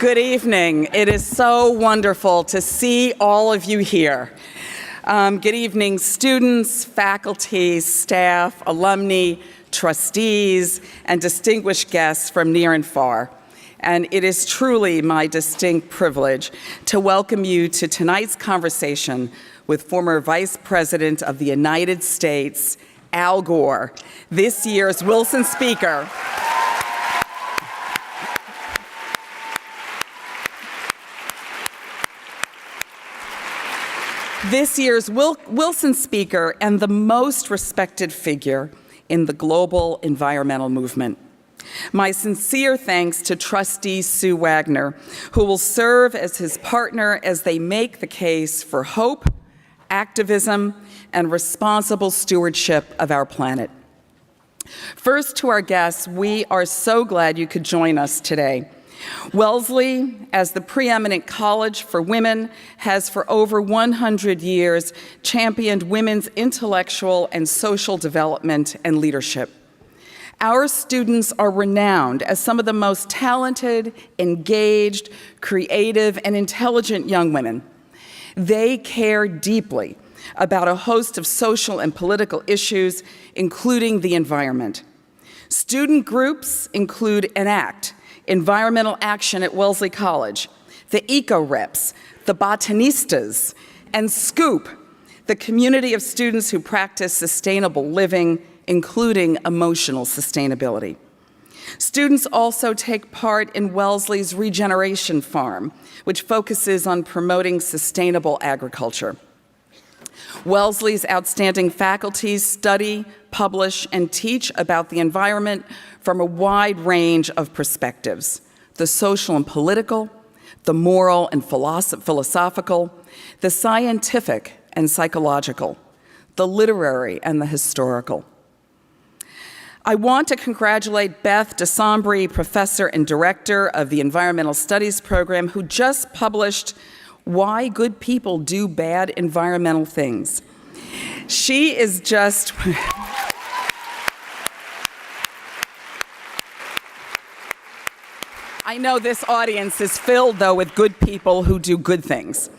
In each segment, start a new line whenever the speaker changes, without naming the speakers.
Good evening. It is so wonderful to see all of you here. Good evening, students, faculty, staff, alumni, trustees, and distinguished guests from near and far. And it is truly my distinct privilege to welcome you to tonight's conversation with former Vice President of the United States, Al Gore, this year's Wilson Speaker. This year's Wilson Speaker and the most respected figure in the global environmental movement. My sincere thanks to Trustee Sue Wagner, who will serve as his partner as they make the case for hope, activism, and responsible stewardship of our planet. First, to our guests, we are so glad you could join us today. Wellesley, as the preeminent college for women, has for over 100 years championed women's intellectual and social development and leadership. Our students are renowned as some of the most talented, engaged, creative, and intelligent young women. They care deeply about a host of social and political issues, including the environment. Student groups include ENACT, Environmental Action at Wellesley College, the Eco-Reps, the Botanistas, and SCOOP, the community of students who practice sustainable living, including emotional sustainability. Students also take part in Wellesley's Regeneration Farm, which focuses on promoting sustainable agriculture. Wellesley's outstanding faculty study, publish, and teach about the environment from a wide range of perspectives: the social and political, the moral and philosophical, the scientific and psychological, the literary and the historical. I want to congratulate Beth DeSombri, professor and director of the Environmental Studies program, who just published Why Good People Do Bad Environmental Things. She is just... I know this audience is filled, though, with good people who do good things.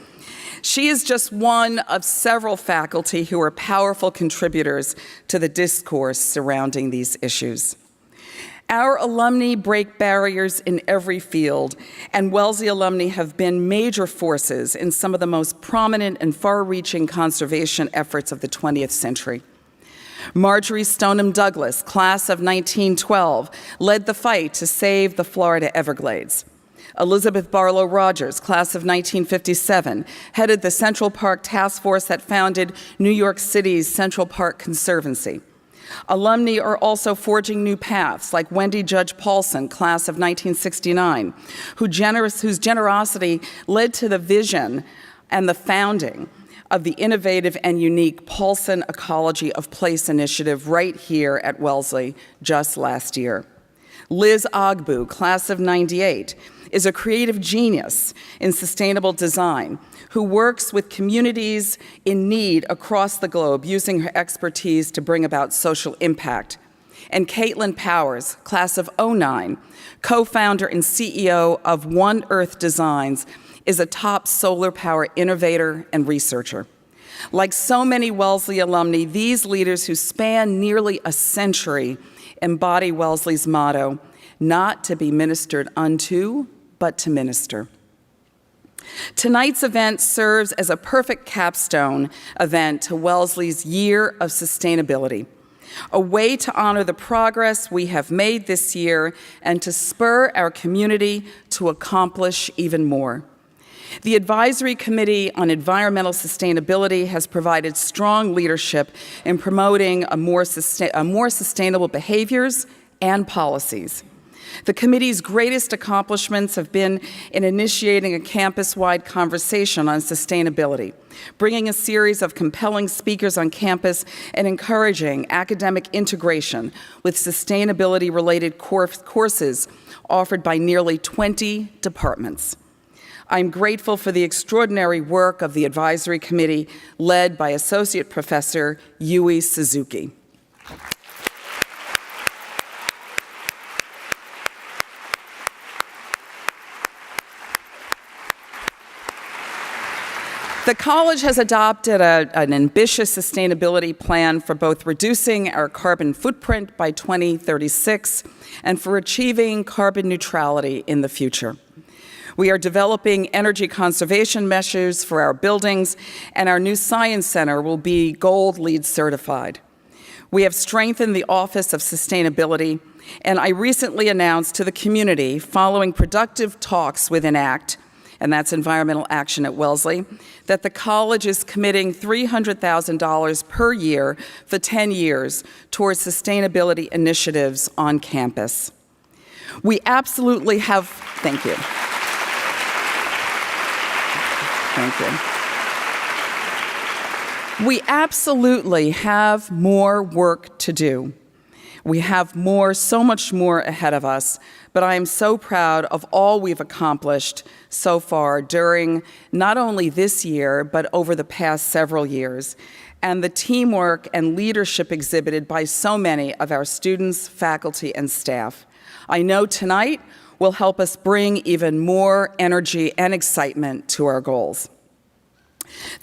She is just one of several faculty who are powerful contributors to the discourse surrounding these issues. Our alumni break barriers in every field, and Wellesley alumni have been major forces in some of the most prominent and far-reaching conservation efforts of the 20th century. Marjorie Stoneham Douglas, class of 1912, led the fight to save the Florida Everglades. Elizabeth Barlow Rogers, class of 1957, headed the Central Park Task Force that founded New York City's Central Park Conservancy. Alumni are also forging new paths, like Wendy Judge Paulson, class of 1969, whose generosity led to the vision and the founding of the innovative and unique Paulson Ecology of Place initiative right here at Wellesley just last year. Liz Ogbu, class of 98, is a creative genius in sustainable design who works with communities in need across the globe using her expertise to bring about social impact. And Caitlin Powers, class of 09, co-founder and CEO of One Earth Designs, is a top solar power innovator and researcher. Like so many Wellesley alumni, these leaders who span nearly a century embody Wellesley's motto, not to be ministered unto, but to minister. Tonight's event serves as a perfect capstone event to Wellesley's Year of Sustainability, a way to honor the progress we have made this year and to spur our community to accomplish even more. The Advisory Committee on Environmental Sustainability has provided strong leadership in promoting more sustainable behaviors and policies. The committee's greatest accomplishments have been in initiating a campus-wide conversation on sustainability, bringing a series of compelling speakers on campus, and encouraging academic integration with sustainability-related courses offered by nearly 20 departments. I'm grateful for the extraordinary work of the Advisory Committee led by Associate Professor Yui Suzuki. The college has adopted an ambitious sustainability plan for both reducing our carbon footprint by 2036 and for achieving carbon neutrality in the future. We are developing energy conservation measures for our buildings, and our new Science Center will be Gold LEED certified. We have strengthened the Office of Sustainability, and I recently announced to the community, following productive talks with ENACT, and that's Environmental Action at Wellesley, that the college is committing $300,000 per year for 10 years towards sustainability initiatives on campus. We absolutely have, thank you. Thank you. We absolutely have more work to do. We have so much more ahead of us, but I am so proud of all we've accomplished so far during not only this year, but over the past several years, and the teamwork and leadership exhibited by so many of our students, faculty, and staff. I know tonight will help us bring even more energy and excitement to our goals.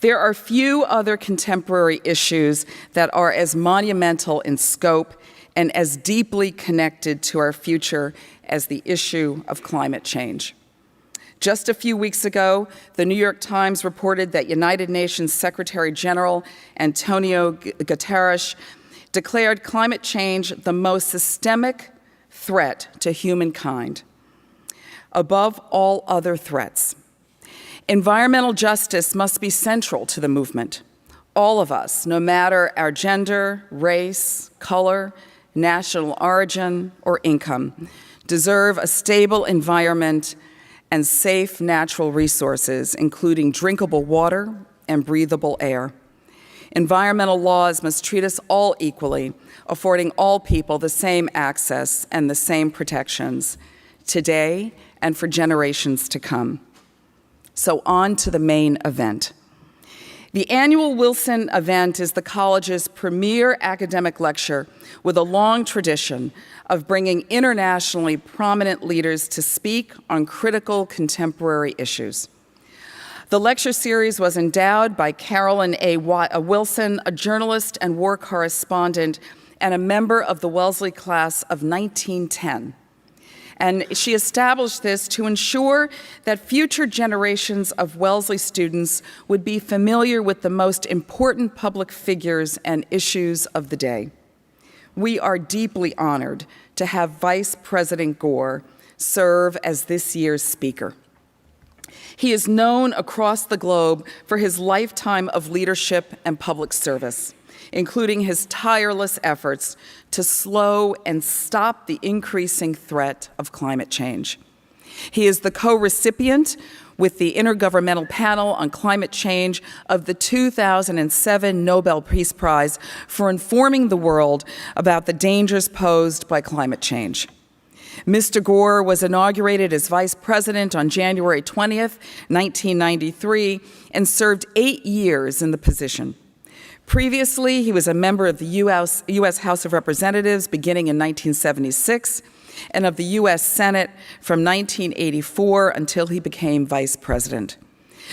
There are few other contemporary issues that are as monumental in scope and as deeply connected to our future as the issue of climate change. Just a few weeks ago, the New York Times reported that United Nations Secretary General Antonio Guterres declared climate change the most systemic threat to humankind, above all other threats. Environmental justice must be central to the movement. All of us, no matter our gender, race, color, national origin, or income, deserve a stable environment and safe natural resources, including drinkable water and breathable air. Environmental laws must treat us all equally, affording all people the same access and the same protections, today and for generations to come. So on to the main event. The annual Wilson event is the college's premier academic lecture with a long tradition of bringing internationally prominent leaders to speak on critical contemporary issues. The lecture series was endowed by Carolyn A. Wilson, a journalist and war correspondent and a member of the Wellesley class of 1910. And she established this to ensure that future generations of Wellesley students would be familiar with the most important public figures and issues of the day. We are deeply honored to have Vice President Gore serve as this year's speaker. He is known across the globe for his lifetime of leadership and public service, including his tireless efforts to slow and stop the increasing threat of climate change. He is the co-recipient with the Intergovernmental Panel on Climate Change of the 2007 Nobel Peace Prize for informing the world about the dangers posed by climate change. Mr. Gore was inaugurated as vice president on January 20th, 1993, and served 8 years in the position. Previously, he was a member of the U.S. House of Representatives beginning in 1976 and of the U.S. Senate from 1984 until he became vice president.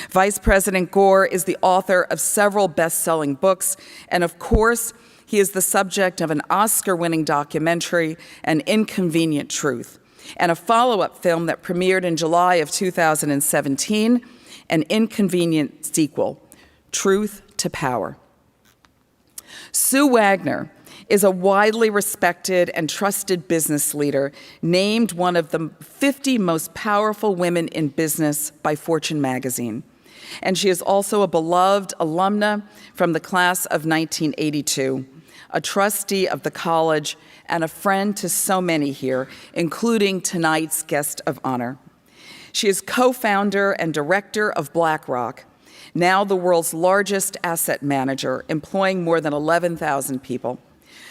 Vice President Gore is the author of several best-selling books, and of course, he is the subject of an Oscar-winning documentary, An Inconvenient Truth, and a follow-up film that premiered in July of 2017, An Inconvenient Sequel, Truth to Power. Sue Wagner is a widely respected and trusted business leader, named one of the 50 most powerful women in business by Fortune magazine. And she is also a beloved alumna from the class of 1982, a trustee of the college, and a friend to so many here, including tonight's guest of honor. She is co-founder and director of BlackRock, now the world's largest asset manager, employing more than 11,000 people.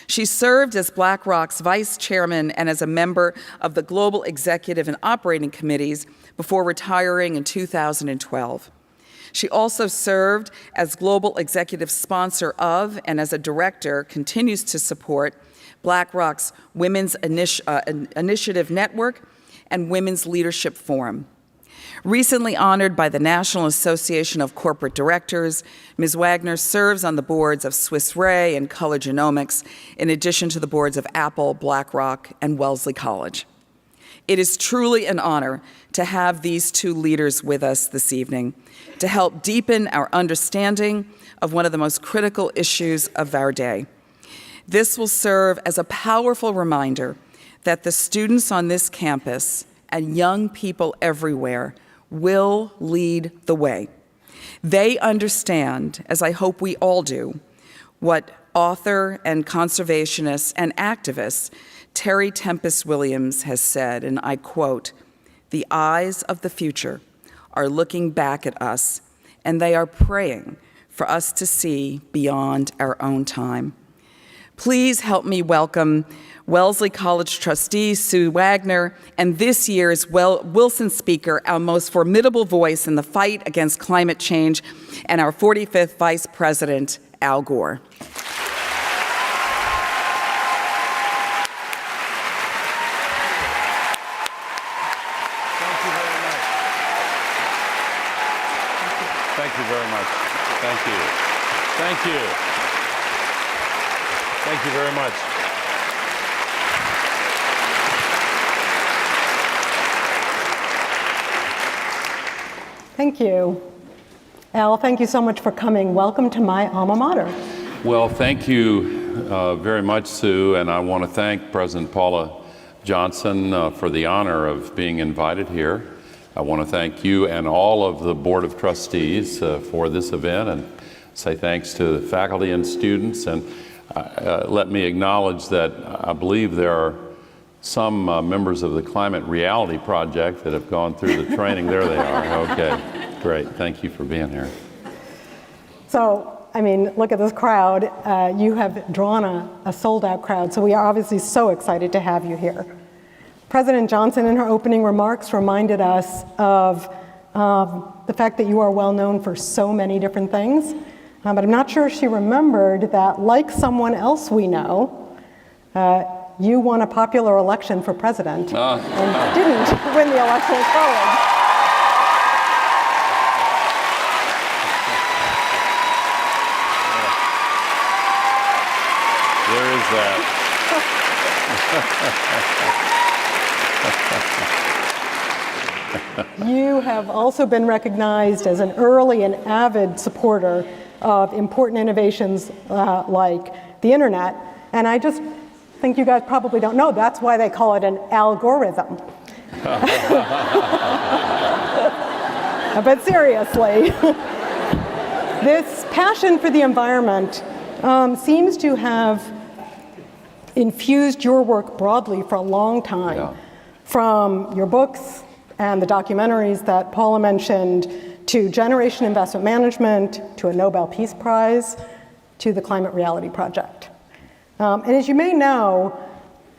She served as BlackRock's vice chairman and as a member of the global executive and operating committees before retiring in 2012. She also served as global executive sponsor of and as a director continues to support BlackRock's Women's Initiative Network and Women's Leadership Forum. Recently honored by the National Association of Corporate Directors, Ms. Wagner serves on the boards of Swiss Re and Color Genomics, in addition to the boards of Apple, BlackRock, and Wellesley College. It is truly an honor to have these two leaders with us this evening to help deepen our understanding of one of the most critical issues of our day. This will serve as a powerful reminder that the students on this campus and young people everywhere will lead the way. They understand, as I hope we all do, what author and conservationist and activist Terry Tempest Williams has said, and I quote, "The eyes of the future are looking back at us, and they are praying for us to see beyond our own time." Please help me welcome Wellesley College trustee Sue Wagner and this year's Wilson Speaker, our most formidable voice in the fight against climate change, and our 45th Vice President, Al Gore.
Thank you very much. Thank you. Thank you. Thank you very much.
Thank you. Al, thank you so much for coming. Welcome to my alma mater.
Well, thank you very much, Sue, and I want to thank President Paula Johnson for the honor of being invited here. I want to thank you and all of the Board of Trustees for this event, and say thanks to the faculty and students. And let me acknowledge that I believe there are some members of the Climate Reality Project that have gone through the training. There they are. Okay, great. Thank you for being here.
So, I mean, look at this crowd. You have drawn a sold-out crowd, so we are obviously so excited to have you here. President Johnson, in her opening remarks, reminded us of the fact that you are well known for so many different things, but I'm not sure she remembered that, like someone else we know, you won a popular election for president and didn't win the Electoral College.
There is that.
You have also been recognized as an early and avid supporter of important innovations like the internet, and I just think you guys probably don't know, that's why they call it an algorithm. But seriously, this passion for the environment seems to have infused your work broadly for a long time.
Yeah.
From your books and the documentaries that Paula mentioned, to Generation Investment Management, to a Nobel Peace Prize, to the Climate Reality Project. And as you may know,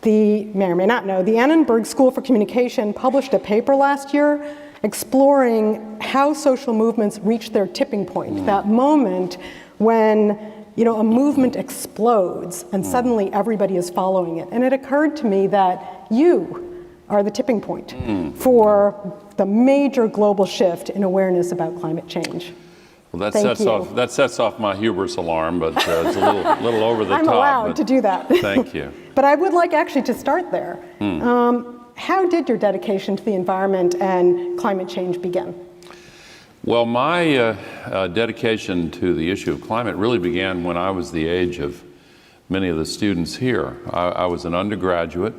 may or may not know, the Annenberg School for Communication published a paper last year exploring how social movements reach their tipping point, that moment when a movement explodes and suddenly everybody is following it. And it occurred to me that you are the tipping point for the major global shift in awareness about climate change.
Well, that sets off my hubris alarm, but it's a little over the top.
I'm allowed to do that.
Thank you.
But I would like actually to start there. How did your dedication to the environment and climate change begin?
Well, my dedication to the issue of climate really began when I was the age of many of the students here. I was an undergraduate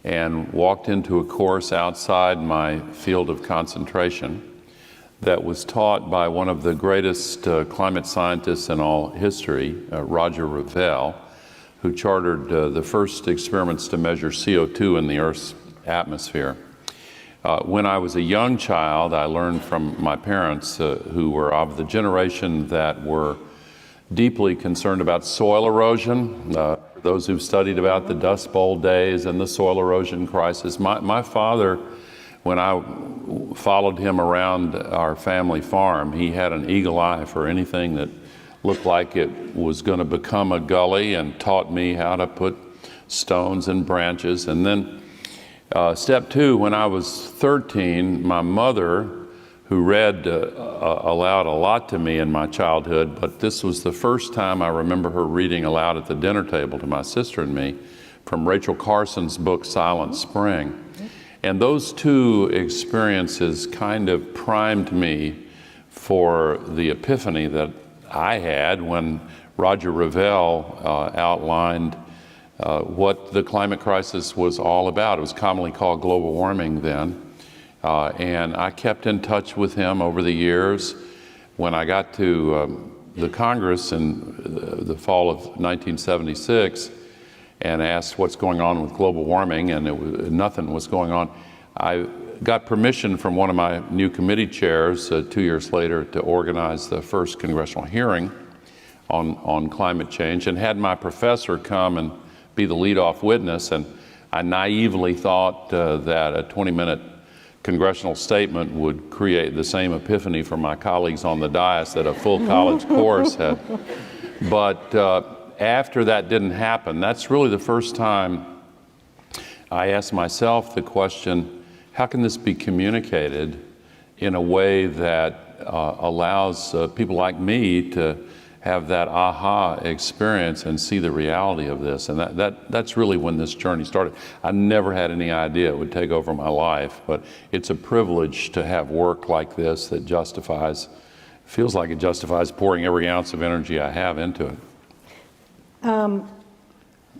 and walked into a course outside my field of concentration that was taught by one of the greatest climate scientists in all history, Roger Revelle, who chartered the first experiments to measure CO2 in the Earth's atmosphere. When I was a young child, I learned from my parents, who were of the generation that were deeply concerned about soil erosion. Those who've studied about the Dust Bowl days and the soil erosion crisis. My father, when I followed him around our family farm, he had an eagle eye for anything that looked like it was going to become a gully, and taught me how to put stones and branches. And then step two, when I was 13, my mother who read aloud a lot to me in my childhood, but this was the first time I remember her reading aloud at the dinner table to my sister and me from Rachel Carson's book, Silent Spring. And those two experiences kind of primed me for the epiphany that I had when Roger Revelle outlined what the climate crisis was all about. It was commonly called global warming then. And I kept in touch with him over the years. When I got to the Congress in the fall of 1976 and asked what's going on with global warming, and nothing was going on, I got permission from one of my new committee chairs 2 years later to organize the first congressional hearing on climate change, and had my professor come and be the lead-off witness. And I naively thought that a 20-minute congressional statement would create the same epiphany for my colleagues on the dais that a full college course had. But after that didn't happen, that's really the first time I asked myself the question, how can this be communicated in a way that allows people like me to have that aha experience and see the reality of this? And that's really when this journey started. I never had any idea it would take over my life, but it's a privilege to have work like this that feels like it justifies pouring every ounce of energy I have into it.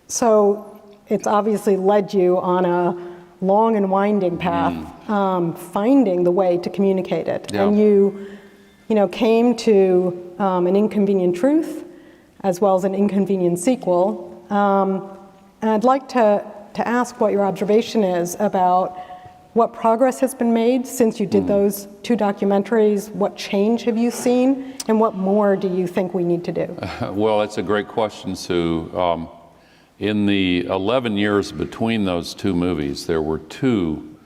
So it's obviously led you on a long and winding path, finding the way to communicate it.
Yeah.
And you came to an inconvenient truth as well as an inconvenient sequel. And I'd like to ask what your observation is about what progress has been made since you did those two documentaries. What change have you seen, and what more do you think we need to do?
Well, that's a great question, Sue. In the 11 years between those two movies, there were two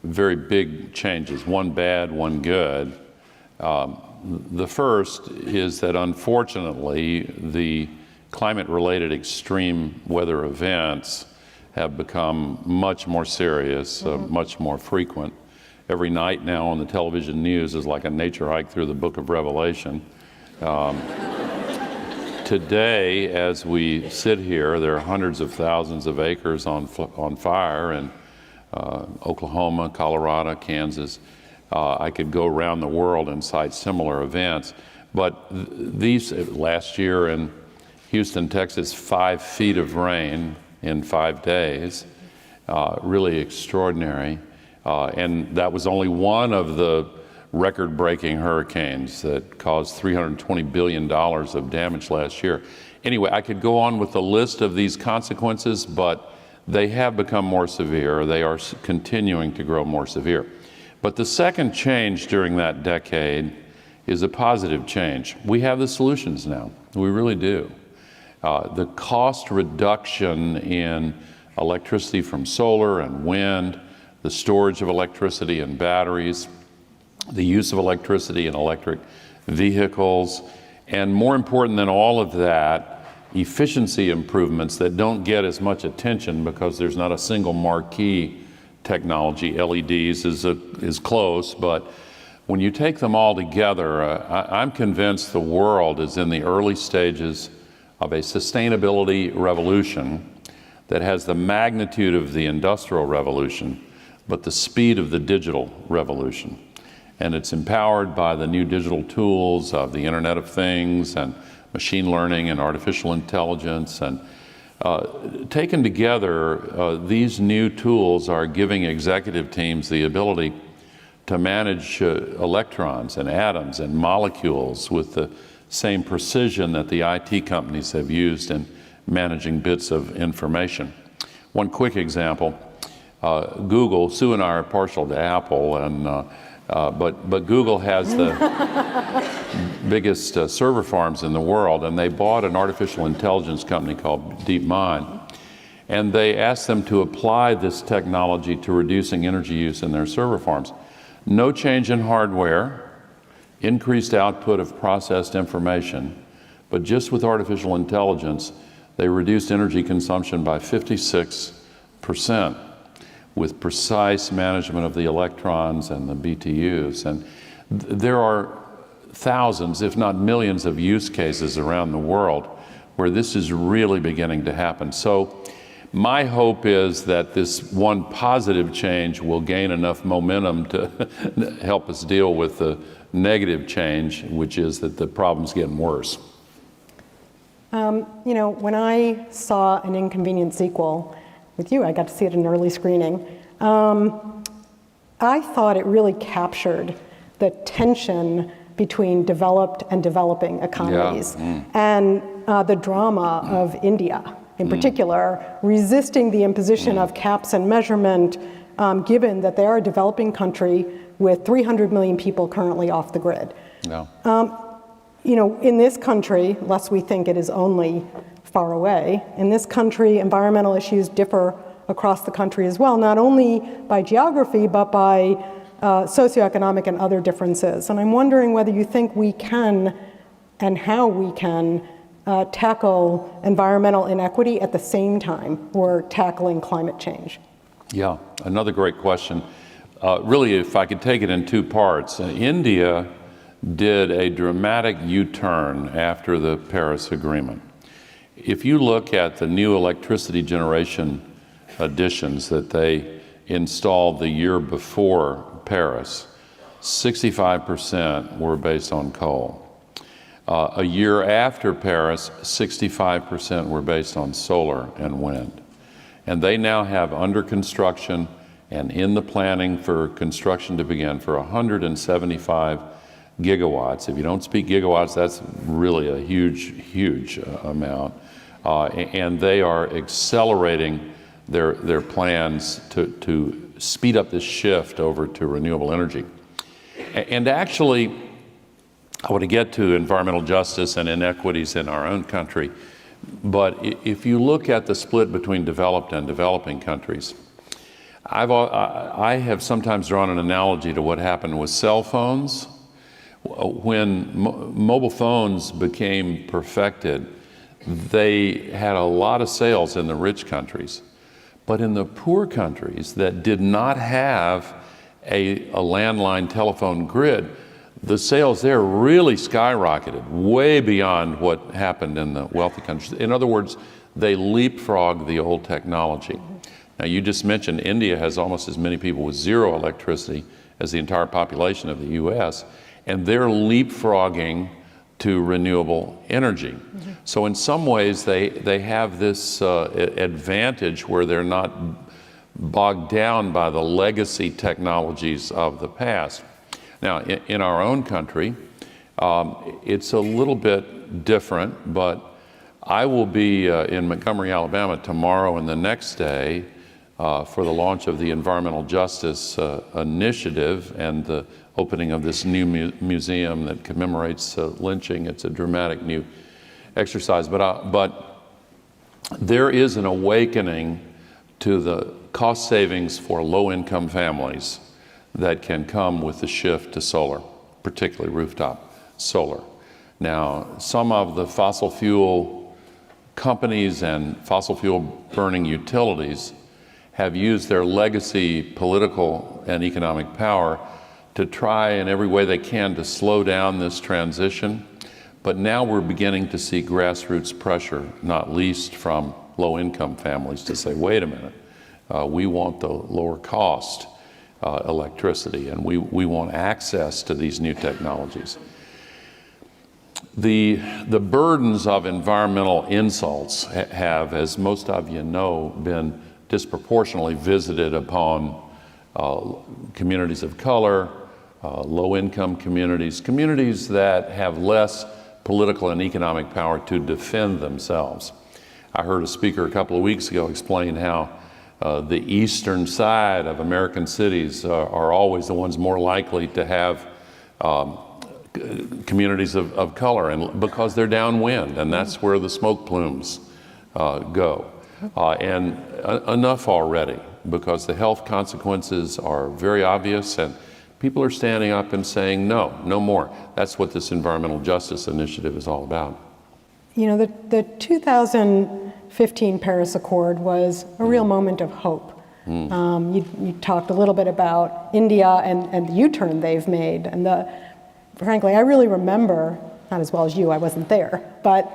very big changes, one bad, one good. The first is that unfortunately, the climate-related extreme weather events have become much more serious, much more frequent. Every night now on the television news is like a nature hike through the book of Revelation. Today, as we sit here, there are hundreds of thousands of acres on fire in Oklahoma, Colorado, Kansas. I could go around the world and cite similar events. But last year in Houston, Texas, 5 feet of rain in 5 days, really extraordinary. And that was only one of the record-breaking hurricanes that caused $320 billion of damage last year. Anyway, I could go on with the list of these consequences, but they have become more severe. They are continuing to grow more severe. But the second change during that decade is a positive change. We have the solutions now. We really do. The cost reduction in electricity from solar and wind, the storage of electricity in batteries, the use of electricity in electric vehicles, and more important than all of that, efficiency improvements that don't get as much attention because there's not a single marquee technology. LEDs is close, but when you take them all together, I'm convinced the world is in the early stages of a sustainability revolution that has the magnitude of the Industrial Revolution, but the speed of the digital revolution. And it's empowered by the new digital tools of the Internet of Things and machine learning and artificial intelligence. And taken together, these new tools are giving executive teams the ability to manage electrons and atoms and molecules with the same precision that the IT companies have used in managing bits of information. One quick example, Google, Sue and I are partial to Apple, and but Google has the biggest server farms in the world, and they bought an artificial intelligence company called DeepMind. And they asked them to apply this technology to reducing energy use in their server farms. No change in hardware, increased output of processed information, but just with artificial intelligence, they reduced energy consumption by 56% with precise management of the electrons and the BTUs. And There are thousands, if not millions, of use cases around the world where this is really beginning to happen. So my hope is that this one positive change will gain enough momentum to help us deal with the negative change, which is that the problem's getting worse.
You know, when I saw An Inconvenient Sequel with you, I got to see it in early screening, I thought it really captured the tension between developed and developing economies, and the drama of India in particular, resisting the imposition of caps and measurement, given that they are a developing country with 300 million people currently off the grid.
Yeah.
You know, in this country, lest we think it is only far away, in this country, environmental issues differ across the country as well, not only by geography, but by socioeconomic and other differences. And I'm wondering whether you think we can, and how we can, tackle environmental inequity at the same time we're tackling climate change.
Yeah, another great question. Really, if I could take it in two parts. India did a dramatic U-turn after the Paris Agreement. If you look at the new electricity generation additions that they installed the year before Paris, 65% were based on coal. A year after Paris, 65% were based on solar and wind. And they now have under construction and in the planning for construction to begin for 175 gigawatts. If you don't speak gigawatts, that's really a huge, huge amount. And they are accelerating their plans to speed up this shift over to renewable energy. And actually, I want to get to environmental justice and inequities in our own country, but if you look at the split between developed and developing countries, I have sometimes drawn an analogy to what happened with cell phones. When mobile phones became perfected, they had a lot of sales in the rich countries. But in the poor countries that did not have a landline telephone grid, the sales there really skyrocketed, way beyond what happened in the wealthy countries. In other words, they leapfrogged the old technology. Now, you just mentioned India has almost as many people with zero electricity as the entire population of the US, and they're leapfrogging to renewable energy. So in some ways, they have this advantage where they're not bogged down by the legacy technologies of the past. Now, in our own country, it's a little bit different, but I will be in Montgomery, Alabama tomorrow and the next day for the launch of the Environmental Justice Initiative and the opening of this new museum that commemorates lynching. It's a dramatic new exercise, but there is an awakening to the cost savings for low-income families that can come with the shift to solar, particularly rooftop solar. Now, some of the fossil fuel companies and fossil fuel burning utilities have used their legacy political and economic power to try in every way they can to slow down this transition. But now we're beginning to see grassroots pressure, not least from low-income families, to say, wait a minute, we want the lower cost electricity, and we want access to these new technologies. The burdens of environmental insults have, as most of you know, been disproportionately visited upon communities of color, low-income communities, communities that have less political and economic power to defend themselves. I heard a speaker a couple of weeks ago explain how the eastern side of American cities are always the ones more likely to have communities of color, and because they're downwind, and that's where the smoke plumes go. And enough already, because the health consequences are very obvious, and people are standing up and saying, no, no more. That's what this Environmental Justice Initiative is all about.
You know, the 2015 Paris Accord was a real moment of hope You talked a little bit about India and the U-turn they've made. And frankly, I really remember, not as well as you, I wasn't there, but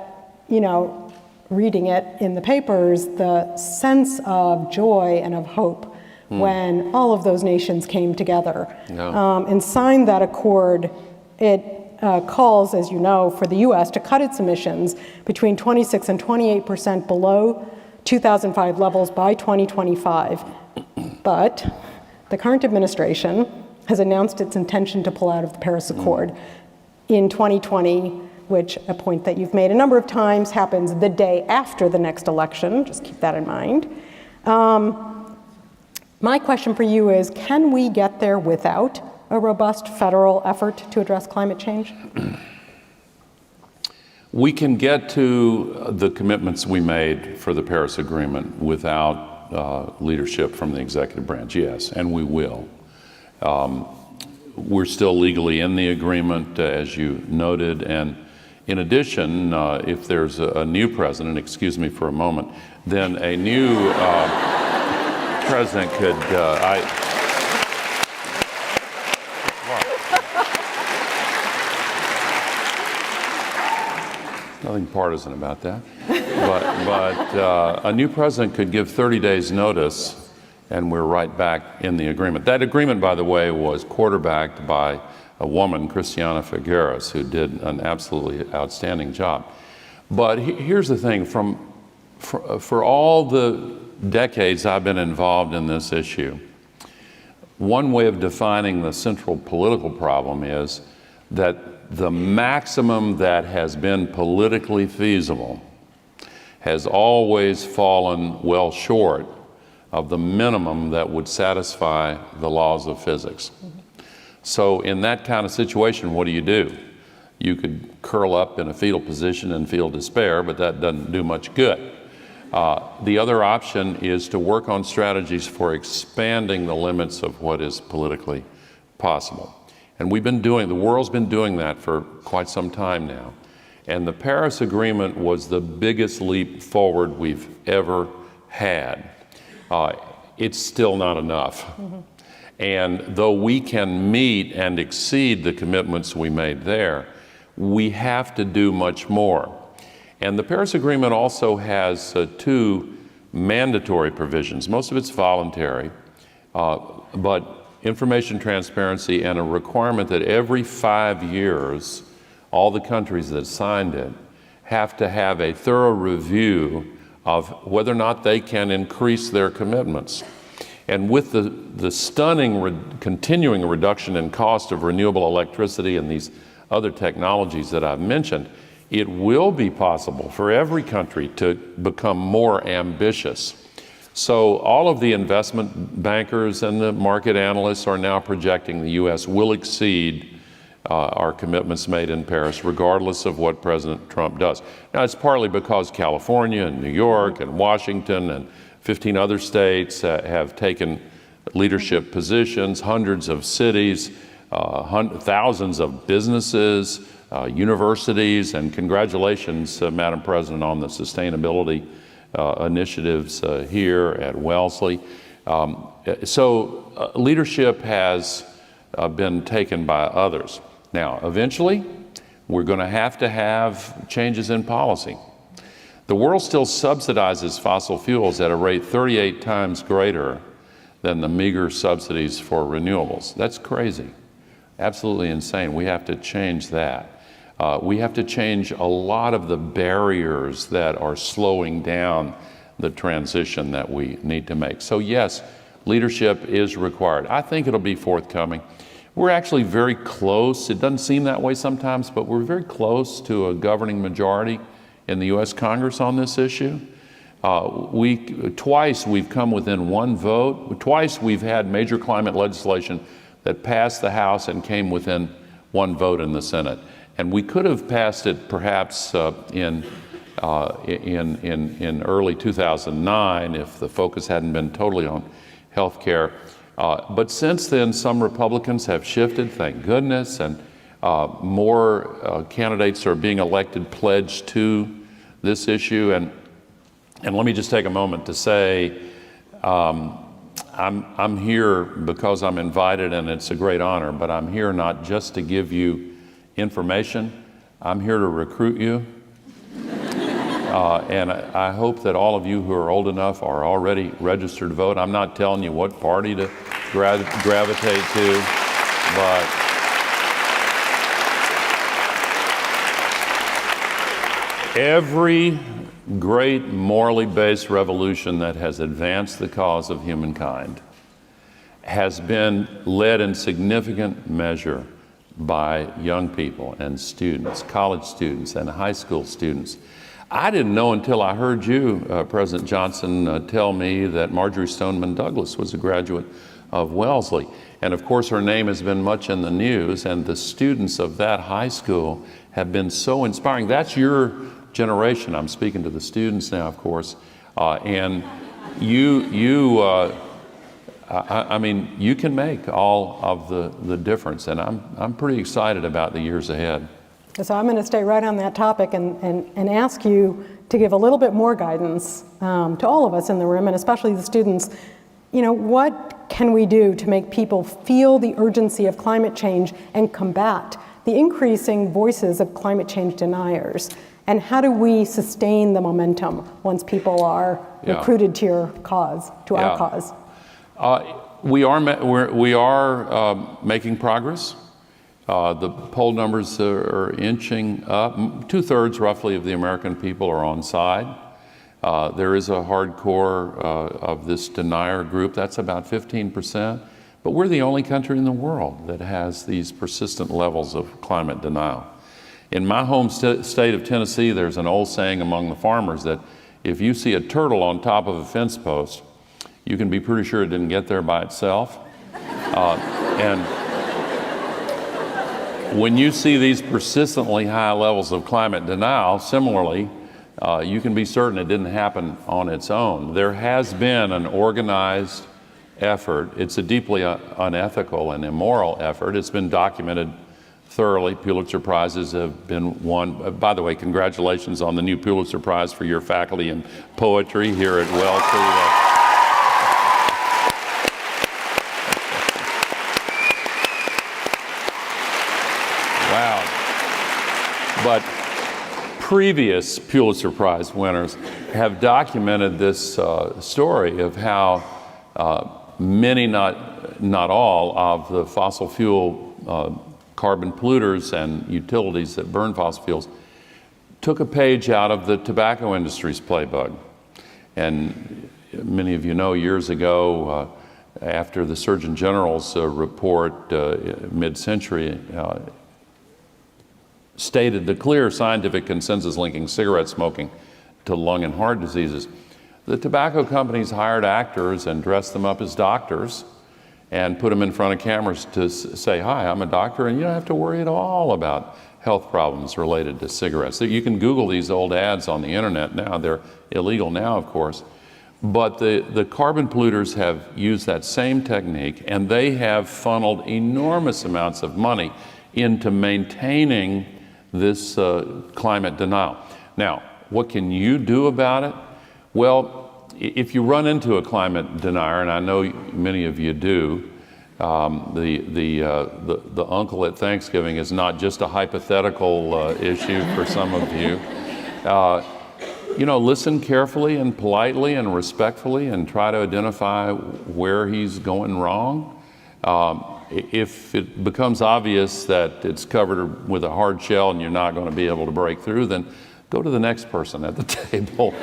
reading it in the papers, the sense of joy and of hope when all of those nations came together and signed that accord. It calls, as you know, for the U.S. to cut its emissions between 26 and 28% below 2005 levels by 2025. But the current administration has announced its intention to pull out of the Paris Accord in 2020, which, a point that you've made a number of times, happens the day after the next election. Just keep that in mind. My question for you is, can we get there without a robust federal effort to address climate change?
We can get to the commitments we made for the Paris Agreement without leadership from the executive branch, yes, and we will. We're still legally in the agreement, as you noted, and in addition, if there's a new president, excuse me for a moment, then a new president could, nothing partisan about that, but a new president could give 30 days notice and we're right back in the agreement. That agreement, by the way, was quarterbacked by a woman, Christiana Figueres, who did an absolutely outstanding job. But here's the thing, for all the decades I've been involved in this issue, one way of defining the central political problem is that the maximum that has been politically feasible has always fallen well short of the minimum that would satisfy the laws of physics. So in that kind of situation, what do? You could curl up in a fetal position and feel despair, but that doesn't do much good. The other option is to work on strategies for expanding the limits of what is politically possible. And the world's been doing that for quite some time now. And the Paris Agreement was the biggest leap forward we've ever had. It's still not enough. And though we can meet and exceed the commitments we made there, we have to do much more. And the Paris Agreement also has two mandatory provisions. Most of it's voluntary, but information transparency and a requirement that every 5 years, all the countries that signed it have to have a thorough review of whether or not they can increase their commitments. And with the stunning continuing reduction in cost of renewable electricity and these other technologies that I've mentioned, it will be possible for every country to become more ambitious. So all of the investment bankers and the market analysts are now projecting the U.S. will exceed our commitments made in Paris, regardless of what President Trump does. Now, it's partly because California and New York and Washington and 15 other states have taken leadership positions, hundreds of cities, thousands of businesses, universities, and congratulations, Madam President, on the sustainability initiatives here at Wellesley. So leadership has been taken by others. Now, eventually, we're going to have changes in policy. The world still subsidizes fossil fuels at a rate 38 times greater than the meager subsidies for renewables. That's crazy, absolutely insane. We have to change that. We have to change a lot of the barriers that are slowing down the transition that we need to make. So yes, leadership is required. I think it'll be forthcoming. We're actually very close. It doesn't seem that way sometimes, but we're very close to a governing majority in the U.S. Congress on this issue. Twice we've come within one vote. Twice we've had major climate legislation that passed the House and came within one vote in the Senate. And we could have passed it perhaps in early 2009 if the focus hadn't been totally on health care. But since then, some Republicans have shifted, thank goodness, and more candidates are being elected pledged to this issue. And let me just take a moment to say, I'm here because I'm invited, and it's a great honor, but I'm here not just to give you information. I'm here to recruit you. And I hope that all of you who are old enough are already registered to vote. I'm not telling you what party to gravitate to, but every great morally based revolution that has advanced the cause of humankind has been led in significant measure by young people and students, college students and high school students. I didn't know until I heard you, President Johnson, tell me that Marjorie Stoneman Douglas was a graduate of Wellesley. And of course, her name has been much in the news, and the students of that high school have been so inspiring. That's your generation. I'm speaking to the students now, of course. And I mean, you can make all of the difference, and I'm pretty excited about the years ahead.
So I'm going to stay right on that topic and ask you to give a little bit more guidance to all of us in the room, and especially the students. You know, what can we do to make people feel the urgency of climate change and combat the increasing voices of climate change deniers? And how do we sustain the momentum once people are recruited to your cause, to our cause?
We are making progress. The poll numbers are inching up. 2/3 roughly of the American people are on side. There is a hardcore of this denier group. That's about 15%. But we're the only country in the world that has these persistent levels of climate denial. In my home state of Tennessee, there's an old saying among the farmers that if you see a turtle on top of a fence post, you can be pretty sure it didn't get there by itself. And when you see these persistently high levels of climate denial, similarly, you can be certain it didn't happen on its own. There has been an organized effort. It's a deeply unethical and immoral effort. It's been documented thoroughly. Pulitzer Prizes have been won. By the way, congratulations on the new Pulitzer Prize for your faculty in poetry here at Wellesley. Wow. But previous Pulitzer Prize winners have documented this story of how many, not all, of the fossil fuel carbon polluters and utilities that burn fossil fuels took a page out of the tobacco industry's playbook. And many of you know years ago, after the Surgeon General's report mid-century stated the clear scientific consensus linking cigarette smoking to lung and heart diseases, the tobacco companies hired actors and dressed them up as doctors and put them in front of cameras to say, "Hi, I'm a doctor, and you don't have to worry at all about health problems related to cigarettes." So you can Google these old ads on the internet now. They're illegal now, of course. But the carbon polluters have used that same technique, and they have funneled enormous amounts of money into maintaining this climate denial. Now, what can you do about it? Well, if you run into a climate denier, and I know many of you do, the uncle at Thanksgiving is not just a hypothetical issue for some of you. You know, listen carefully and politely and respectfully and try to identify where he's going wrong. If it becomes obvious that it's covered with a hard shell and you're not going to be able to break through, then go to the next person at the table.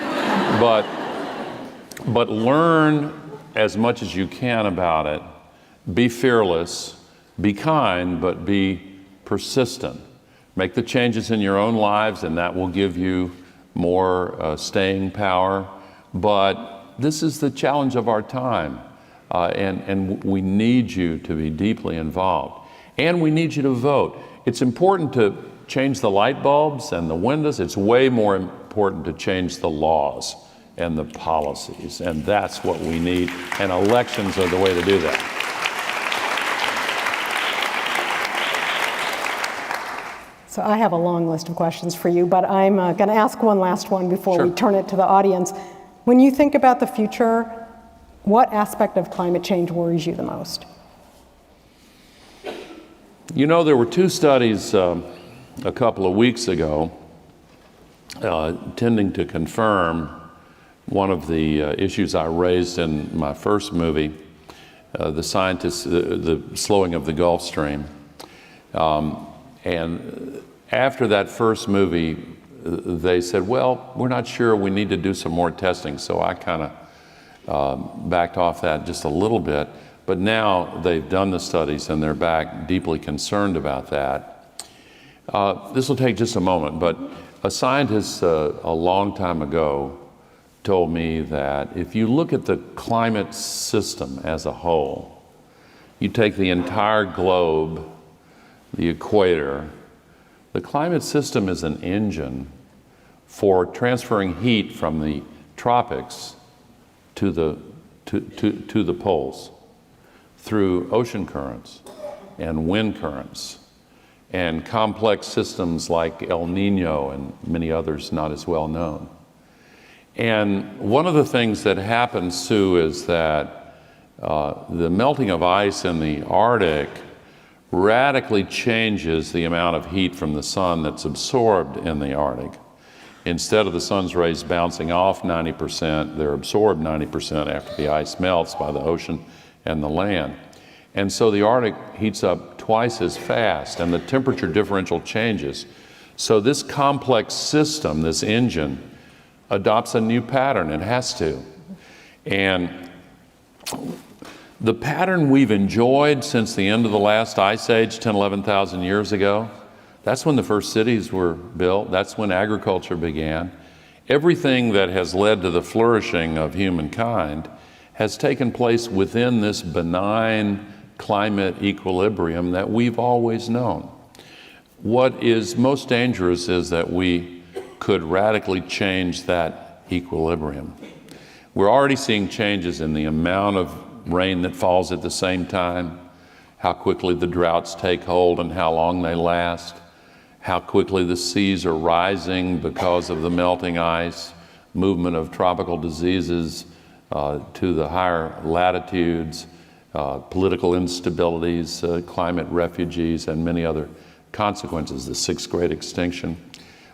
But learn as much as you can about it. Be fearless, be kind, but be persistent. Make the changes in your own lives, and that will give you more staying power. But this is the challenge of our time, and we need you to be deeply involved. And we need you to vote. It's important to change the light bulbs and the windows. It's way more important to change the laws and the policies, and that's what we need, and elections are the way to do that.
So I have a long list of questions for you, but I'm going to ask one last one before we turn it to the audience. When you think about the future, what aspect of climate change worries you the most?
You know, there were two studies a couple of weeks ago tending to confirm one of the issues I raised in my first movie, the slowing of the Gulf Stream. And after that first movie, they said, well, we're not sure, we need to do some more testing. So I kind of backed off that just a little bit. But now they've done the studies and they're back deeply concerned about that. This will take just a moment, but a scientist a long time ago told me that if you look at the climate system as a whole, you take the entire globe, the equator, the climate system is an engine for transferring heat from the tropics to the poles through ocean currents and wind currents and complex systems like El Nino and many others not as well known. And one of the things that happens, Sue, is that the melting of ice in the Arctic radically changes the amount of heat from the sun that's absorbed in the Arctic. Instead of the sun's rays bouncing off 90%, they're absorbed 90% after the ice melts by the ocean and the land. And so the Arctic heats up twice as fast and the temperature differential changes. So this complex system, this engine, adopts a new pattern. It has to. And the pattern we've enjoyed since the end of the last ice age, 10, 11,000 years ago, that's when the first cities were built. That's when agriculture began. Everything that has led to the flourishing of humankind has taken place within this benign climate equilibrium that we've always known. What is most dangerous is that we could radically change that equilibrium. We're already seeing changes in the amount of rain that falls at the same time, how quickly the droughts take hold and how long they last, how quickly the seas are rising because of the melting ice, movement of tropical diseases to the higher latitudes, political instabilities, climate refugees, and many other consequences, the sixth great extinction.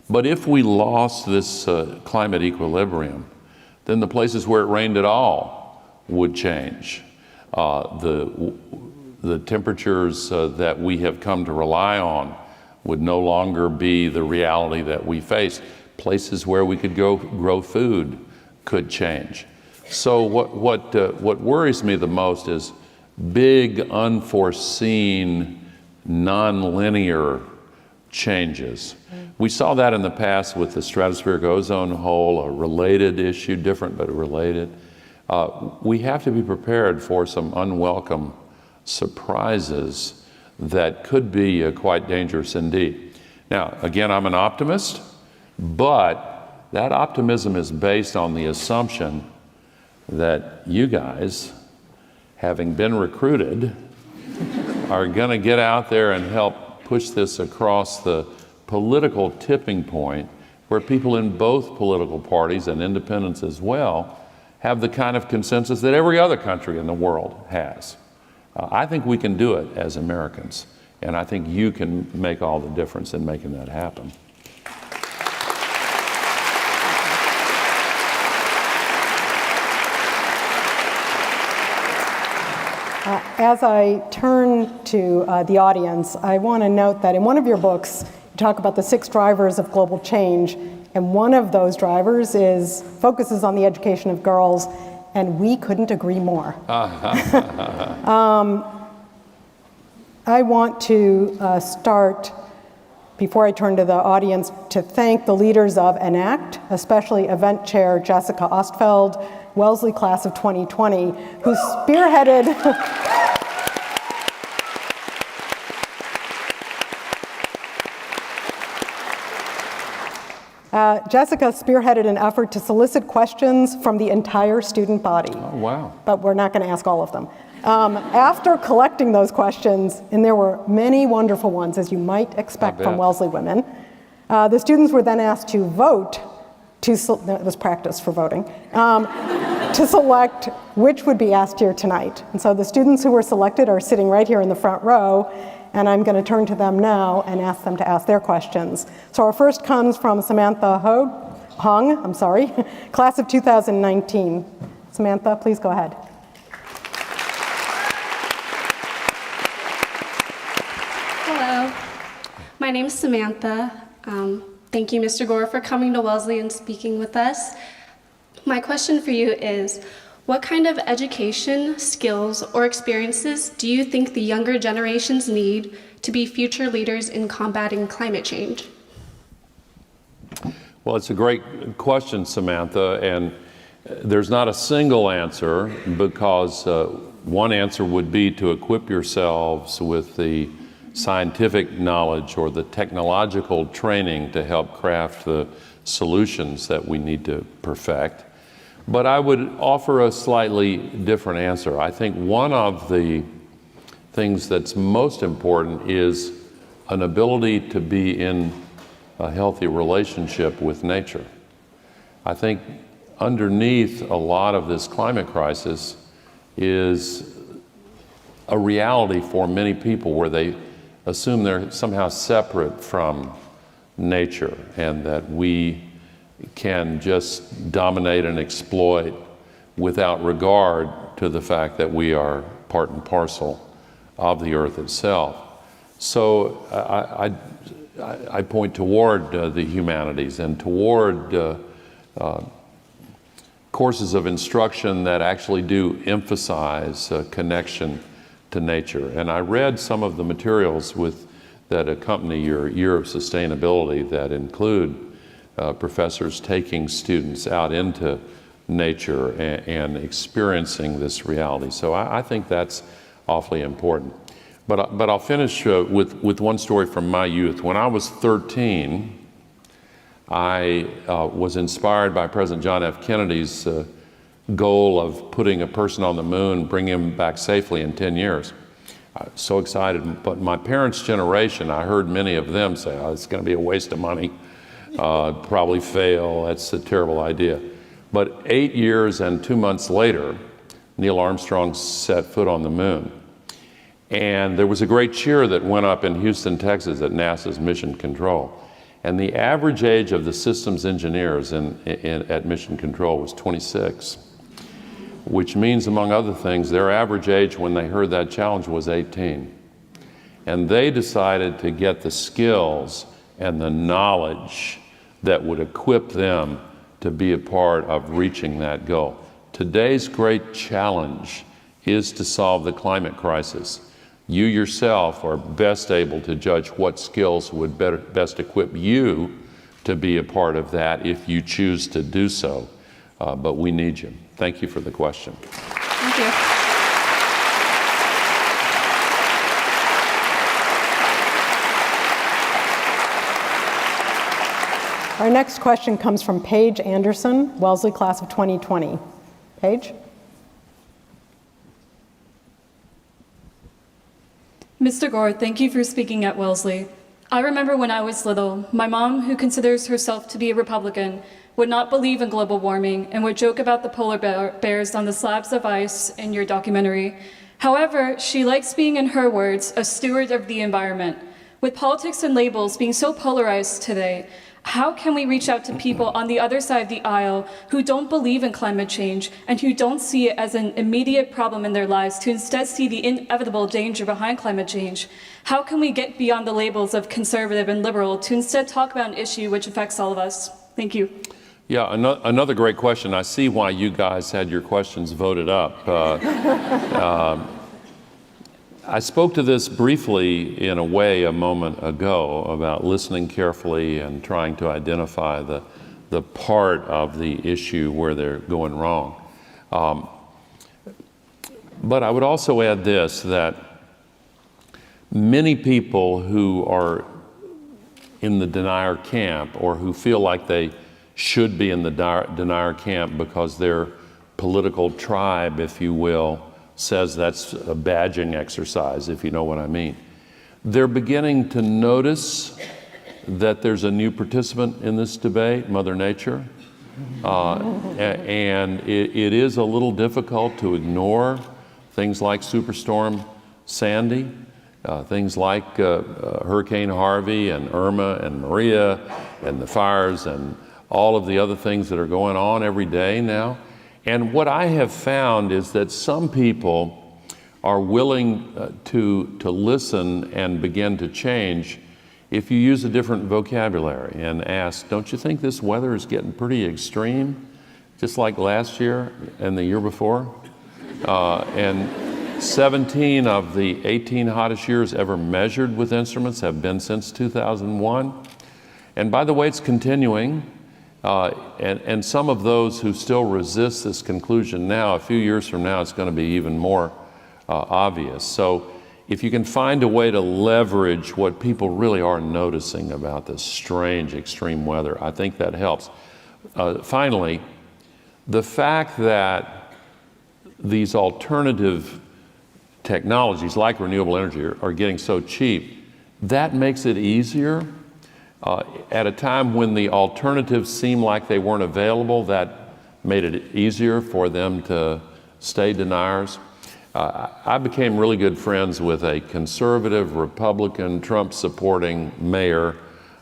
But if we lost this climate equilibrium, then the places where it rained at all would change. The temperatures that we have come to rely on would no longer be the reality that we face. Places where we could go grow food could change. So what worries me the most is big, unforeseen, nonlinear changes. We saw that in the past with the stratospheric ozone hole, a related issue, different but related. We have to be prepared for some unwelcome surprises that could be quite dangerous indeed. Now, again, I'm an optimist, but that optimism is based on the assumption that you guys, having been recruited, are going to get out there and help push this across the political tipping point where people in both political parties and independents as well have the kind of consensus that every other country in the world has. I think we can do it as Americans, and I think you can make all the difference in making that happen.
As I turn to the audience, I want to note that in one of your books, you talk about the 6 drivers of global change, and one of those drivers focuses on the education of girls, and we couldn't agree more. I want to start, before I turn to the audience, to thank the leaders of ENACT, especially event chair Jessica Ostfeld, Wellesley class of 2020, who spearheaded Jessica spearheaded an effort to solicit questions from the entire student body.
Oh, wow.
But we're not going to ask all of them. After collecting those questions, and there were many wonderful ones, as you might expect from Wellesley women, the students were then asked to vote, it was practice for voting, to select which would be asked here tonight. And so the students who were selected are sitting right here in the front row, and I'm going to turn to them now and ask them to ask their questions. So our first comes from Samantha Hung, class of 2019. Samantha, please go ahead.
Hello, my name is Samantha. Thank you, Mr. Gore, for coming to Wellesley and speaking with us. My question for you is, what kind of education, skills, or experiences do you think the younger generations need to be future leaders in combating climate change?
Well, it's a great question, Samantha, and there's not a single answer, because one answer would be to equip yourselves with the scientific knowledge or the technological training to help craft the solutions that we need to perfect. But I would offer a slightly different answer. I think one of the things that's most important is an ability to be in a healthy relationship with nature. I think underneath a lot of this climate crisis is a reality for many people where they assume they're somehow separate from nature and that we can just dominate and exploit without regard to the fact that we are part and parcel of the earth itself. So I point toward the humanities and toward courses of instruction that actually do emphasize a connection to nature. And I read some of the materials that accompany your year of sustainability that include professors taking students out into nature and experiencing this reality. So I think that's awfully important. But I'll finish with one story from my youth. When I was 13, I was inspired by President John F. Kennedy's goal of putting a person on the moon, bring him back safely in 10 years. I was so excited. But my parents' generation, I heard many of them say, oh, it's going to be a waste of money, probably fail, that's a terrible idea. But 8 years and 2 months later, Neil Armstrong set foot on the moon. And there was a great cheer that went up in Houston, Texas at NASA's Mission Control. And the average age of the systems engineers at Mission Control was 26, which means, among other things, their average age when they heard that challenge was 18. And they decided to get the skills and the knowledge that would equip them to be a part of reaching that goal. Today's great challenge is to solve the climate crisis. You yourself are best able to judge what skills would best equip you to be a part of that if you choose to do so. But we need you. Thank you for the question.
Thank you.
Our next question comes from Paige Anderson, Wellesley class of 2020. Paige?
Mr. Gore, thank you for speaking at Wellesley. I remember when I was little, my mom, who considers herself to be a Republican, would not believe in global warming and would joke about the polar bears on the slabs of ice in your documentary. However, she likes being, in her words, a steward of the environment. With politics and labels being so polarized today, how can we reach out to people on the other side of the aisle who don't believe in climate change and who don't see it as an immediate problem in their lives, to instead see the inevitable danger behind climate change? How can we get beyond the labels of conservative and liberal to instead talk about an issue which affects all of us? Thank you.
Yeah, another great question. I see why you guys had your questions voted up. I spoke to this briefly in a way a moment ago about listening carefully and trying to identify the part of the issue where they're going wrong. But I would also add this, that many people who are in the denier camp or who feel like they should be in the denier camp because their political tribe, if you will, says that's a badging exercise, if you know what I mean. They're beginning to notice that there's a new participant in this debate, Mother Nature, And it is a little difficult to ignore things like Superstorm Sandy, things like Hurricane Harvey and Irma and Maria and the fires and all of the other things that are going on every day now. And what I have found is that some people are willing to listen and begin to change if you use a different vocabulary and ask, don't you think this weather is getting pretty extreme, just like last year and the year before? And 17 of the 18 hottest years ever measured with instruments have been since 2001. And by the way, it's continuing. And some of those who still resist this conclusion now, a few years from now, it's going to be even more obvious. So if you can find a way to leverage what people really are noticing about this strange extreme weather, I think that helps. Finally, the fact that these alternative technologies like renewable energy are getting so cheap, that makes it easier. At a time when the alternatives seemed like they weren't available, that made it easier for them to stay deniers. I became really good friends with a conservative, Republican, Trump-supporting mayor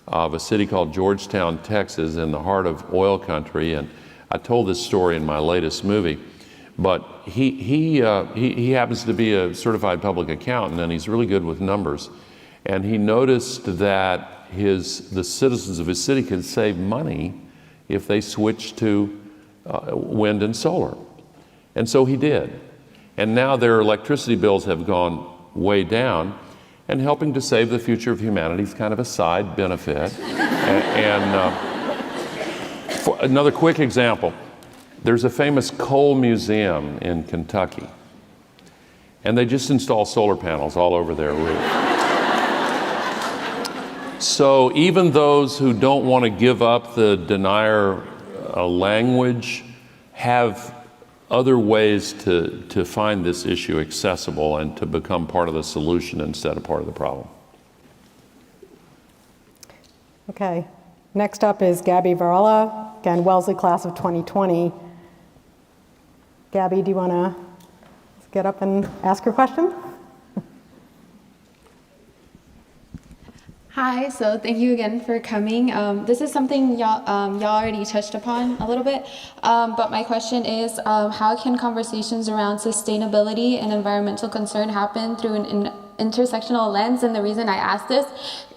of a city called Georgetown, Texas, in the heart of oil country. And I told this story in my latest movie. But he happens to be a certified public accountant, and he's really good with numbers. And he noticed that the citizens of his city could save money if they switched to wind and solar. And so he did. And now their electricity bills have gone way down, and helping to save the future of humanity is kind of a side benefit. For another quick example, there's a famous coal museum in Kentucky, and they just install solar panels all over their roof. So even those who don't want to give up the denier language have other ways to find this issue accessible and to become part of the solution instead of part of the problem.
Okay, next up is Gabby Varela, again, Wellesley class of 2020. Gabby, do you want to get up and ask your question?
Hi, so thank you again for coming. This is something y'all already touched upon a little bit, but my question is, how can conversations around sustainability and environmental concern happen through an intersectional lens? And the reason I ask this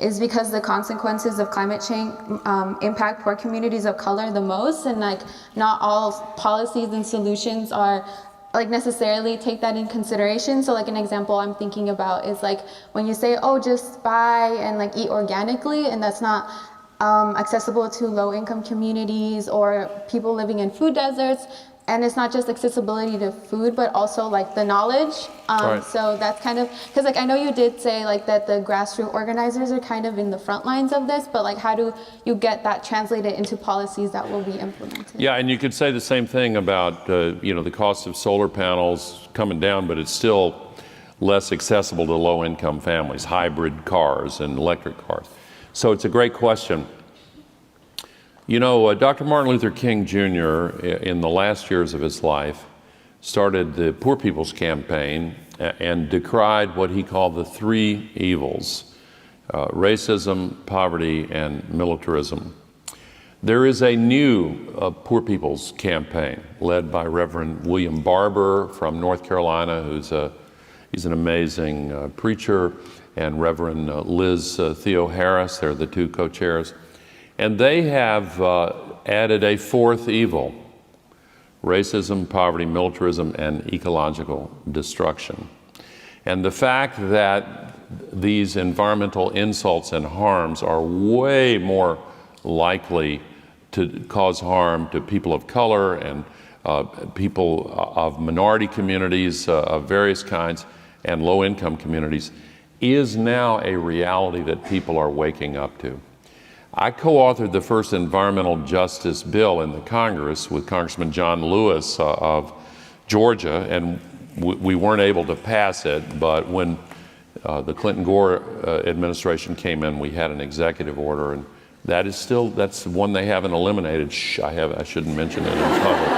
is because the consequences of climate change impact poor communities of color the most, and like not all policies and solutions are like necessarily take that in consideration. So like an example I'm thinking about is like when you say, oh, just buy and like eat organically, and that's not accessible to low income communities or people living in food deserts. And it's not just accessibility to food, but also like the knowledge.
Right.
So that's kind of, because like I know you did say like that the grassroots organizers are kind of in the front lines of this, but like how do you get that translated into policies that will be implemented?
Yeah, and you could say the same thing about the cost of solar panels coming down, but it's still less accessible to low-income families, hybrid cars and electric cars. So it's a great question. You know, Dr. Martin Luther King Jr., in the last years of his life, started the Poor People's Campaign and decried what he called the three evils, racism, poverty, and militarism. There is a new Poor People's Campaign led by Reverend William Barber from North Carolina, he's an amazing preacher, and Reverend Liz Theo Harris, they're the two co-chairs. And they have added a fourth evil, racism, poverty, militarism, and ecological destruction. And the fact that these environmental insults and harms are way more likely to cause harm to people of color and people of minority communities of various kinds and low-income communities is now a reality that people are waking up to. I co-authored the first environmental justice bill in the Congress with Congressman John Lewis of Georgia, and we weren't able to pass it, but when the Clinton-Gore administration came in, we had an executive order, and That's the one they haven't eliminated. Shh, I shouldn't mention it in public.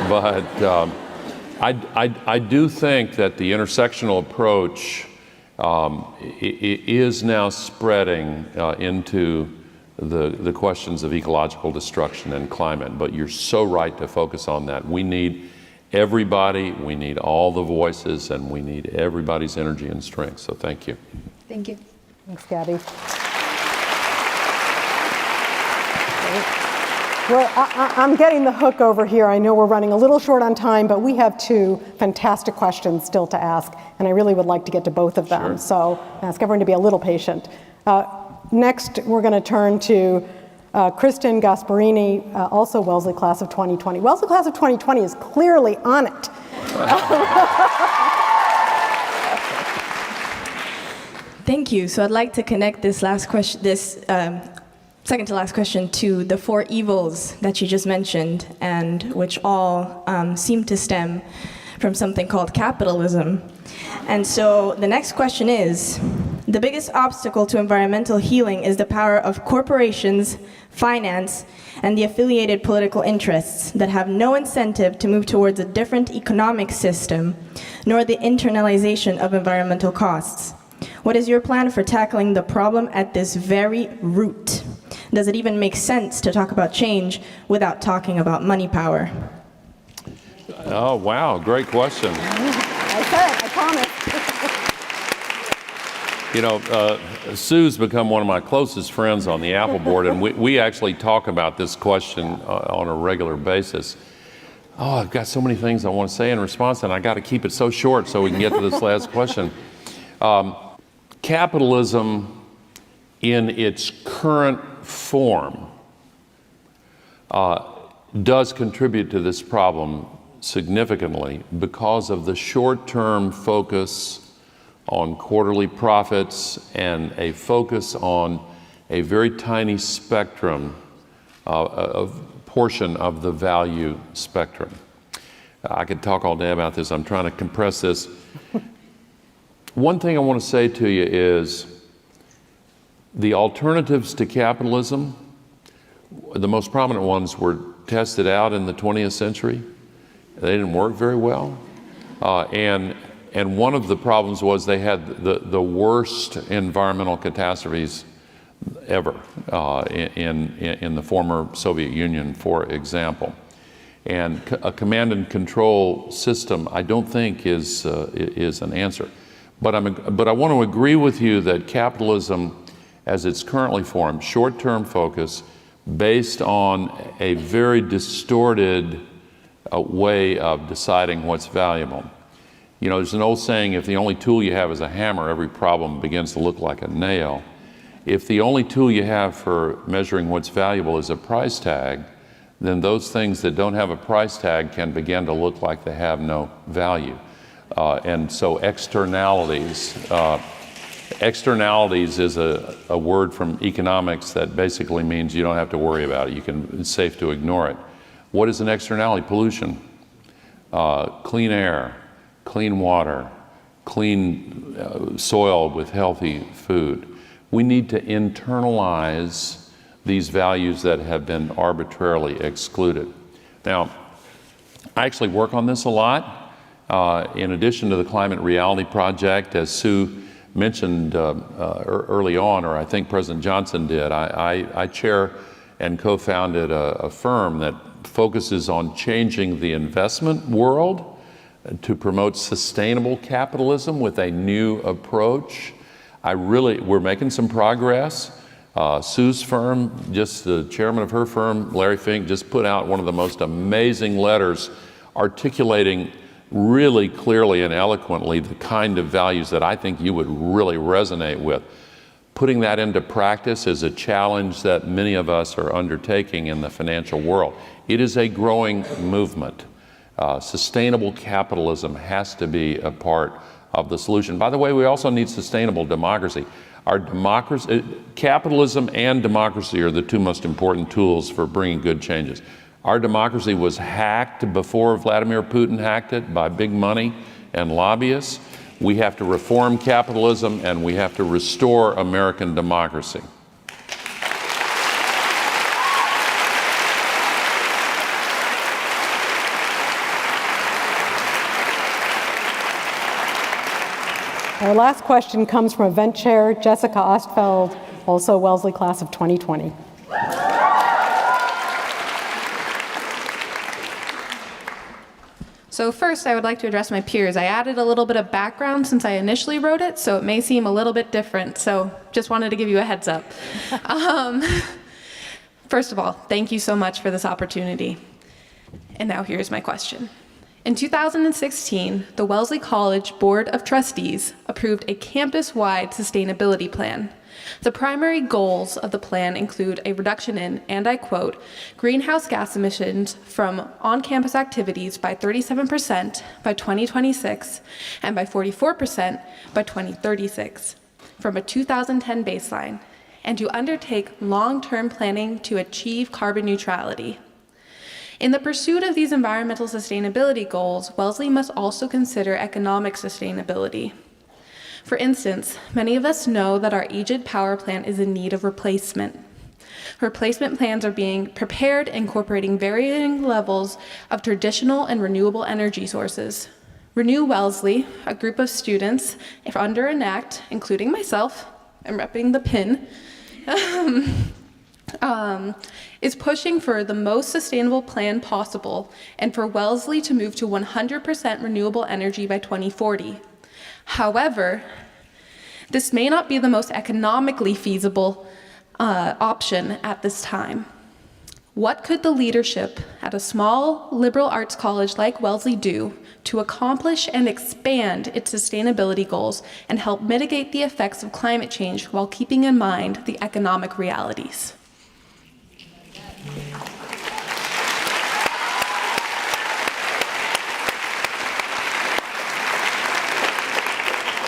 But I do think that the intersectional approach is now spreading into the questions of ecological destruction and climate. But you're so right to focus on that. We need everybody, we need all the voices, and we need everybody's energy and strength. So thank you.
Thank you.
Thanks, Gabby. Well, I'm getting the hook over here. I know we're running a little short on time, but we have two fantastic questions still to ask, and I really would like to get to both of them.
Sure.
So I ask everyone to be a little patient. Next, we're going to turn to Kristen Gasparini, also Wellesley Class of 2020. Wellesley Class of 2020 is clearly on it.
Thank you. So I'd like to connect this last question, second to last question, to the four evils that you just mentioned, and which all seem to stem from something called capitalism. And so the next question is, the biggest obstacle to environmental healing is the power of corporations, finance, and the affiliated political interests that have no incentive to move towards a different economic system, nor the internalization of environmental costs. What is your plan for tackling the problem at this very root? Does it even make sense to talk about change without talking about money power?
Oh, wow, great question.
I said, I promise.
You know, Sue's become one of my closest friends on the Apple board, and we actually talk about this question on a regular basis. Oh, I've got so many things I want to say in response, and I got to keep it so short so we can get to this last question. Capitalism in its current form does contribute to this problem significantly because of the short-term focus on quarterly profits and a focus on a very tiny spectrum, of portion of the value spectrum. I could talk all day about this. I'm trying to compress this. One thing I want to say to you is the alternatives to capitalism, the most prominent ones were tested out in the 20th century. They didn't work very well. And one of the problems was they had the worst environmental catastrophes ever in the former Soviet Union, for example. And a command and control system, I don't think is an answer. But I want to agree with you that capitalism, as it's currently formed, short-term focus, based on a very distorted way of deciding what's valuable. You know, there's an old saying, if the only tool you have is a hammer, every problem begins to look like a nail. If the only tool you have for measuring what's valuable is a price tag, then those things that don't have a price tag can begin to look like they have no value. And so externalities is a word from economics that basically means you don't have to worry about it. It's safe to ignore it. What is an externality? Pollution, clean air, clean water, clean soil with healthy food. We need to internalize these values that have been arbitrarily excluded. Now, I actually work on this a lot. In addition to the Climate Reality Project, as Sue mentioned early on, or I think President Johnson did, I chair and co-founded a firm that focuses on changing the investment world to promote sustainable capitalism with a new approach. We're making some progress. Sue's firm, just the chairman of her firm, Larry Fink, just put out one of the most amazing letters articulating really clearly and eloquently the kind of values that I think you would really resonate with. Putting that into practice is a challenge that many of us are undertaking in the financial world. It is a growing movement. Sustainable capitalism has to be a part of the solution. By the way, we also need sustainable democracy. Capitalism and democracy are the two most important tools for bringing good changes. Our democracy was hacked before Vladimir Putin hacked it by big money and lobbyists. We have to reform capitalism and we have to restore American democracy.
Our last question comes from event chair Jessica Ostfeld, also Wellesley class of 2020.
So first, I would like to address my peers. I added a little bit of background since I initially wrote it, so it may seem a little bit different. So just wanted to give you a heads up. First of all, thank you so much for this opportunity. And now here's my question. In 2016, the Wellesley College Board of Trustees approved a campus-wide sustainability plan. The primary goals of the plan include a reduction in, and I quote, greenhouse gas emissions from on-campus activities by 37% by 2026 and by 44% by 2036 from a 2010 baseline, and to undertake long-term planning to achieve carbon neutrality. In the pursuit of these environmental sustainability goals, Wellesley must also consider economic sustainability. For instance, many of us know that our aged power plant is in need of replacement. Replacement plans are being prepared, incorporating varying levels of traditional and renewable energy sources. Renew Wellesley, a group of students, if under an act, including myself, I'm repping the PIN, is pushing for the most sustainable plan possible and for Wellesley to move to 100% renewable energy by 2040. However, this may not be the most economically feasible option at this time. What could the leadership at a small liberal arts college like Wellesley do to accomplish and expand its sustainability goals and help mitigate the effects of climate change while keeping in mind the economic realities?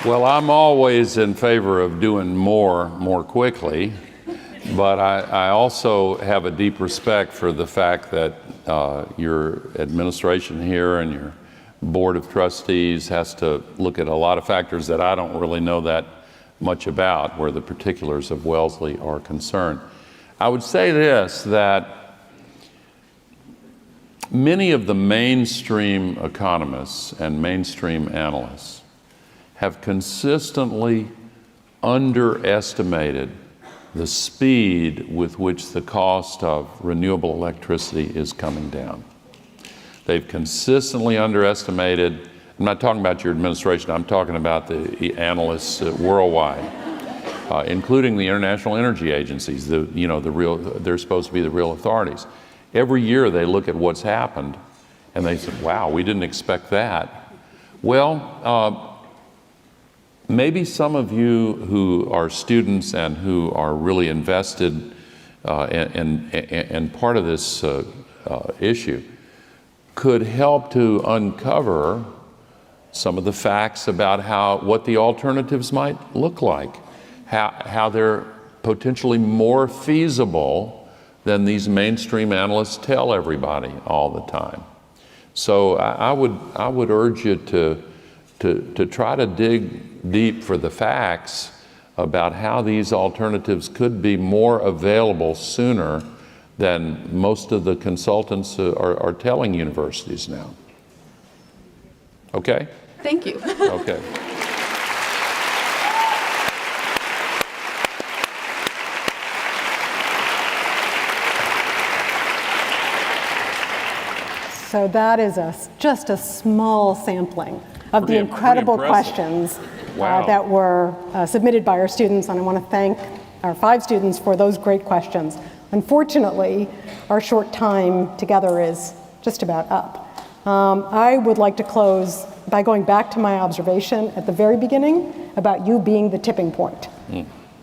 Well, I'm always in favor of doing more quickly, but I also have a deep respect for the fact that your administration here and your board of trustees has to look at a lot of factors that I don't really know that much about, where the particulars of Wellesley are concerned. I would say this, that many of the mainstream economists and mainstream analysts have consistently underestimated the speed with which the cost of renewable electricity is coming down. They've consistently underestimated, I'm not talking about your administration, I'm talking about the analysts worldwide, including the international energy agencies, they're supposed to be the real authorities. Every year they look at what's happened and they say, wow, we didn't expect that. Well, maybe some of you who are students and who are really invested and part of this issue could help to uncover some of the facts about what the alternatives might look like, how they're potentially more feasible than these mainstream analysts tell everybody all the time. So I would urge you to try to dig deep for the facts about how these alternatives could be more available sooner than most of the consultants are telling universities now. Okay?
Thank you.
Okay.
So that is just a small sampling of the
Pretty
incredible
impressive.
questions
Wow.
that were submitted by our students, and I want to thank our 5 students for those great questions. Unfortunately, our short time together is just about up. I would like to close by going back to my observation at the very beginning about you being the tipping point.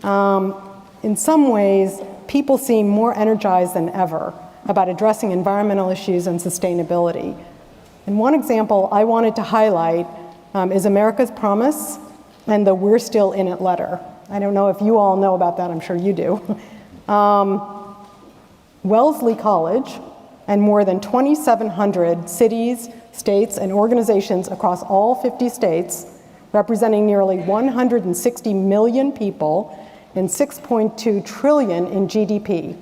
In some ways, people seem more energized than ever about addressing environmental issues and sustainability. And one example I wanted to highlight is America's Promise and the We're Still In It letter. I don't know if you all know about that, I'm sure you do. Wellesley College and more than 2,700 cities, states, and organizations across all 50 states, representing nearly 160 million people and 6.2 trillion in GDP,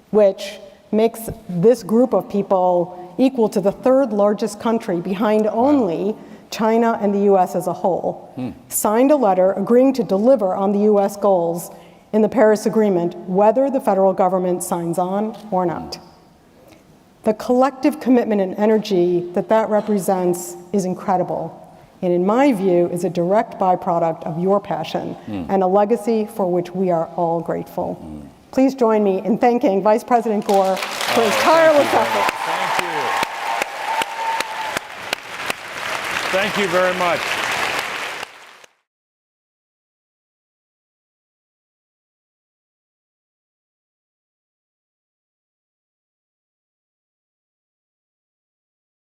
which makes this group of people equal to the 3rd largest country behind only China and the US as a whole, signed a letter agreeing to deliver on the US goals in the Paris Agreement, whether the federal government signs on or not. The collective commitment and energy that that represents is incredible, and in my view, is a direct byproduct of your passion and a legacy for which we are all grateful. Please join me in thanking Vice President Gore for his tireless efforts.
Thank you very much.